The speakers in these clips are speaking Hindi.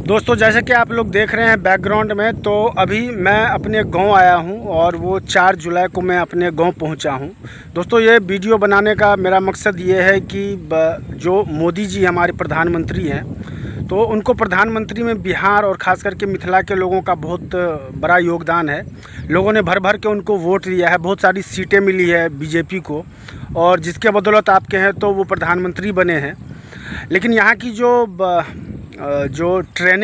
दोस्तों, जैसे कि आप लोग देख रहे हैं बैकग्राउंड में, तो अभी मैं अपने गांव आया हूं और वो 4 जुलाई को मैं अपने गांव पहुंचा हूं। दोस्तों, ये वीडियो बनाने का मेरा मकसद ये है कि जो मोदी जी हमारे प्रधानमंत्री हैं, तो उनको प्रधानमंत्री में बिहार और ख़ास करके मिथिला के लोगों का बहुत बड़ा योगदान है। लोगों ने भर भर के उनको वोट दिया है, बहुत सारी सीटें मिली है बीजेपी को, और जिसके बदौलत आप कहें तो वो प्रधानमंत्री बने हैं। लेकिन यहाँ की जो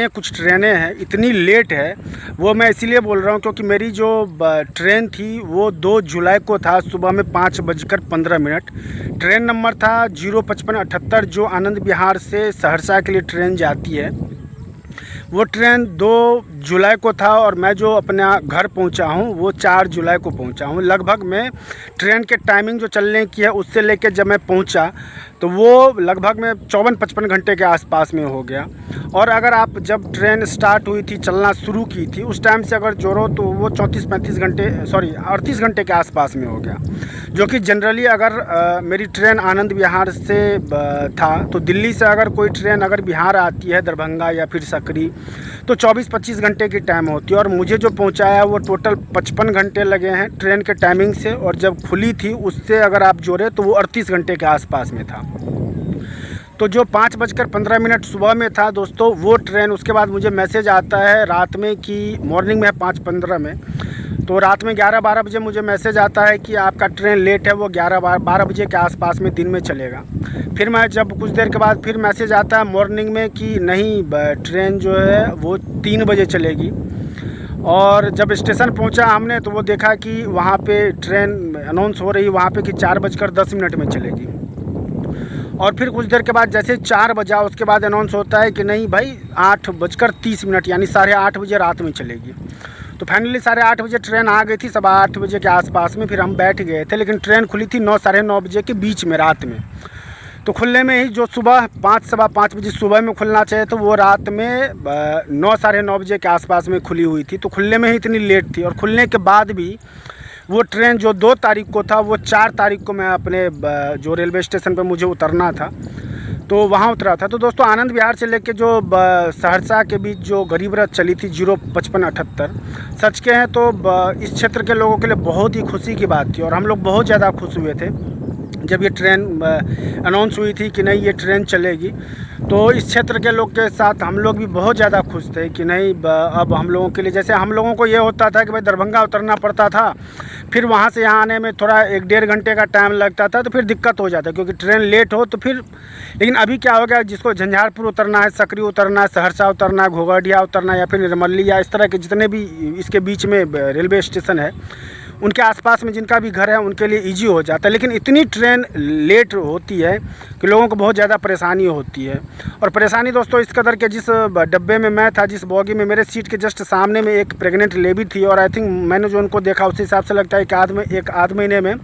कुछ ट्रेनें हैं इतनी लेट है, वो मैं इसीलिए बोल रहा हूँ क्योंकि मेरी जो ट्रेन थी वो 2 जुलाई को था सुबह में 5:15। ट्रेन नंबर था 05578, जो आनंद विहार से सहरसा के लिए ट्रेन जाती है। वो ट्रेन 2 जुलाई को था और मैं जो अपना घर पहुंचा हूं वो 4 जुलाई को पहुंचा हूं। लगभग में ट्रेन के टाइमिंग जो चलने की है उससे लेकर जब मैं पहुंचा तो वो लगभग में 54-55 घंटे के आसपास में हो गया। और अगर आप जब ट्रेन स्टार्ट हुई थी, चलना शुरू की थी, उस टाइम से अगर जोड़ो तो वो 38 घंटे के आसपास में हो गया। जो कि जनरली अगर मेरी ट्रेन आनंद विहार से था, तो दिल्ली से अगर कोई ट्रेन अगर बिहार आती है, दरभंगा या फिर सकरी, तो 24-25 घंटे की टाइम होती है। और मुझे जो पहुंचाया वो टोटल 55 घंटे लगे हैं ट्रेन के टाइमिंग से, और जब खुली थी उससे अगर आप जोड़े तो वो 38 घंटे के आसपास में था। तो जो 5:15 सुबह में था दोस्तों वो ट्रेन, उसके बाद मुझे मैसेज आता है रात में कि मॉर्निंग में है 5:15 में, तो रात में 11-12 बजे मुझे मैसेज आता है कि आपका ट्रेन लेट है, वो 11-12 बजे के आसपास में दिन में चलेगा। फिर मैं जब कुछ देर के बाद फिर मैसेज आता है मॉर्निंग में कि नहीं, ट्रेन जो है वो 3 बजे चलेगी। और जब स्टेशन पहुंचा हमने तो वो देखा कि वहाँ पे ट्रेन अनाउंस हो रही वहाँ पे कि 4:10 में चलेगी। और फिर कुछ देर के बाद जैसे 4 बजा, उसके बाद अनाउंस होता है कि नहीं भाई 8:30 यानी 8:30 बजे रात में चलेगी। तो फाइनली 8:30 बजे ट्रेन आ गई थी, 8:15 बजे के आसपास में। फिर हम बैठ गए थे, लेकिन ट्रेन खुली थी 9-9:30 बजे के बीच में रात में। तो खुलने में ही जो सुबह 5-5 बजे सुबह में खुलना चाहिए तो वो रात में 9-9:30 बजे के आसपास में खुली हुई थी। तो खुलने में ही इतनी लेट थी, और खुलने के बाद भी वो ट्रेन जो 2 तारीख को था वो 4 तारीख को मैं अपने जो रेलवे स्टेशन पर मुझे उतरना था तो वहाँ उतरा था। तो दोस्तों, आनंद विहार से लेके जो सहरसा के बीच जो गरीब रथ चली थी 05578, सच के हैं तो इस क्षेत्र के लोगों के लिए बहुत ही खुशी की बात थी। और हम लोग बहुत ज़्यादा खुश हुए थे जब ये ट्रेन अनाउंस हुई थी कि नहीं ये ट्रेन चलेगी। तो इस क्षेत्र के लोग के साथ हम लोग भी बहुत ज़्यादा खुश थे कि नहीं, अब हम लोगों के लिए, जैसे हम लोगों को ये होता था कि भाई दरभंगा उतरना पड़ता था, फिर वहाँ से यहाँ आने में थोड़ा 1-1.5 घंटे का टाइम लगता था, तो फिर दिक्कत हो जाता क्योंकि ट्रेन लेट हो तो फिर। लेकिन अभी क्या हो गया, जिसको झंझारपुर उतरना है, सकरी उतरना है, सहरसा उतरना है, घोघडिया उतरना है, या फिर निर्मली या इस तरह के जितने भी इसके बीच में रेलवे स्टेशन है, उनके आसपास में जिनका भी घर है उनके लिए इजी हो जाता है। लेकिन इतनी ट्रेन लेट होती है कि लोगों को बहुत ज़्यादा परेशानी होती है। और परेशानी दोस्तों इस कदर के, जिस डब्बे में मैं था, जिस बॉगी में, मेरे सीट के जस्ट सामने में एक प्रेग्नेंट लेडी थी, और आई थिंक मैंने जो उनको देखा उस हिसाब से लगता है कि एक आध महीने में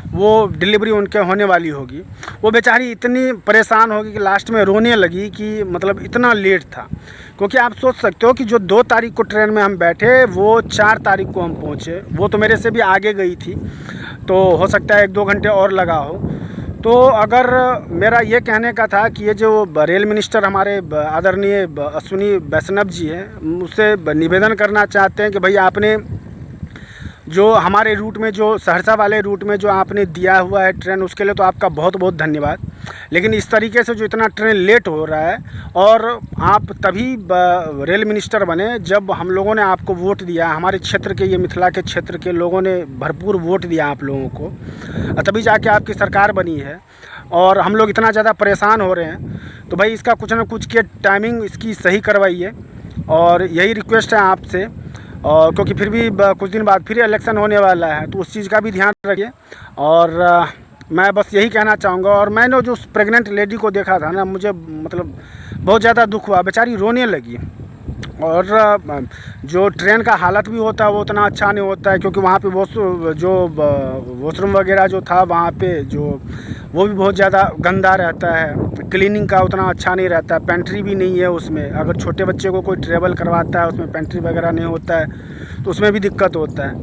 वो डिलीवरी उनके होने वाली होगी। वो बेचारी इतनी परेशान होगी कि लास्ट में रोने लगी कि मतलब इतना लेट था। क्योंकि आप सोच सकते हो कि जो 2 तारीख को ट्रेन में हम बैठे वो 4 तारीख को हम पहुँचे। वो तो मेरे से भी आगे गई थी, तो हो सकता है 1-2 घंटे और लगा हो। तो अगर मेरा ये कहने का था कि ये जो रेल मिनिस्टर हमारे आदरणीय अश्विनी वैष्णव जी हैं, उससे निवेदन करना चाहते हैं कि भाई आपने जो हमारे रूट में, जो सहरसा वाले रूट में जो आपने दिया हुआ है ट्रेन, उसके लिए तो आपका बहुत बहुत धन्यवाद। लेकिन इस तरीके से जो इतना ट्रेन लेट हो रहा है, और आप तभी रेल मिनिस्टर बने जब हम लोगों ने आपको वोट दिया, हमारे क्षेत्र के, ये मिथिला के क्षेत्र के लोगों ने भरपूर वोट दिया आप लोगों को, तभी जाके आपकी सरकार बनी है। और हम लोग इतना ज़्यादा परेशान हो रहे हैं, तो भाई इसका कुछ ना कुछ के टाइमिंग इसकी सही करवाइए, और यही रिक्वेस्ट है आपसे। और क्योंकि फिर भी कुछ दिन बाद फिर इलेक्शन होने वाला है, तो उस चीज़ का भी ध्यान रखिए। और मैं बस यही कहना चाहूँगा। और मैंने जो उस प्रेग्नेंट लेडी को देखा था ना, मुझे मतलब बहुत ज़्यादा दुख हुआ, बेचारी रोने लगी। और जो ट्रेन का हालत भी होता है वो उतना अच्छा नहीं होता है, क्योंकि वहाँ पे वॉशरूम वगैरह जो था वहाँ पे जो, वो भी बहुत ज़्यादा गंदा रहता है, क्लीनिंग का उतना अच्छा नहीं रहता है, पेंट्री भी नहीं है उसमें। अगर छोटे बच्चे को कोई ट्रेवल करवाता है उसमें पेंट्री वगैरह नहीं होता है तो उसमें भी दिक्कत होता है।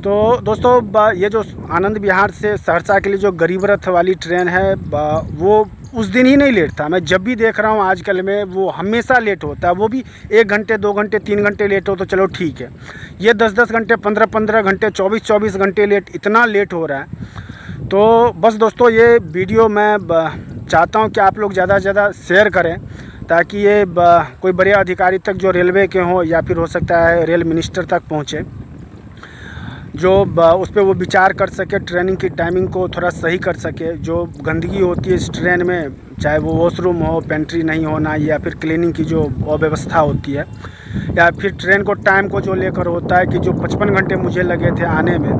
तो दोस्तों, ये जो आनंद विहार से सहरसा के लिए जो गरीब रथ वाली ट्रेन है, वो उस दिन ही नहीं लेट था, मैं जब भी देख रहा हूँ आजकल में वो हमेशा लेट होता है। वो भी 1 घंटे 2 घंटे 3 घंटे लेट हो तो चलो ठीक है, ये 10-10 घंटे 15-15 घंटे 24-24 घंटे लेट, इतना लेट हो रहा है। तो बस दोस्तों ये वीडियो मैं चाहता हूँ कि आप लोग ज़्यादा से ज़्यादा शेयर करें, ताकि ये कोई बड़े अधिकारी तक जो रेलवे के हों या फिर हो सकता है रेल मिनिस्टर तक पहुँचे, जो उस पर वो विचार कर सके, ट्रेनिंग की टाइमिंग को थोड़ा सही कर सके। जो गंदगी होती है इस ट्रेन में, चाहे वो वॉशरूम हो, पेंट्री नहीं होना, या फिर क्लीनिंग की जो अव्यवस्था होती है, या फिर ट्रेन को टाइम को जो लेकर होता है कि जो 55 घंटे मुझे लगे थे आने में,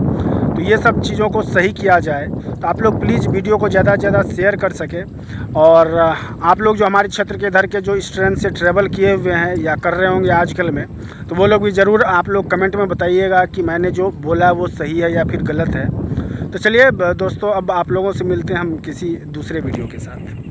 तो ये सब चीज़ों को सही किया जाए। तो आप लोग प्लीज़ वीडियो को ज़्यादा से ज़्यादा शेयर कर सके। और आप लोग जो हमारे क्षेत्र के इधर के जो इस ट्रेन से ट्रैवल किए हुए हैं या कर रहे होंगे आजकल में, तो वो लोग भी ज़रूर आप लोग कमेंट में बताइएगा कि मैंने जो बोला वो सही है या फिर गलत है। तो चलिए दोस्तों, अब आप लोगों से मिलते हैं हम किसी दूसरे वीडियो के साथ।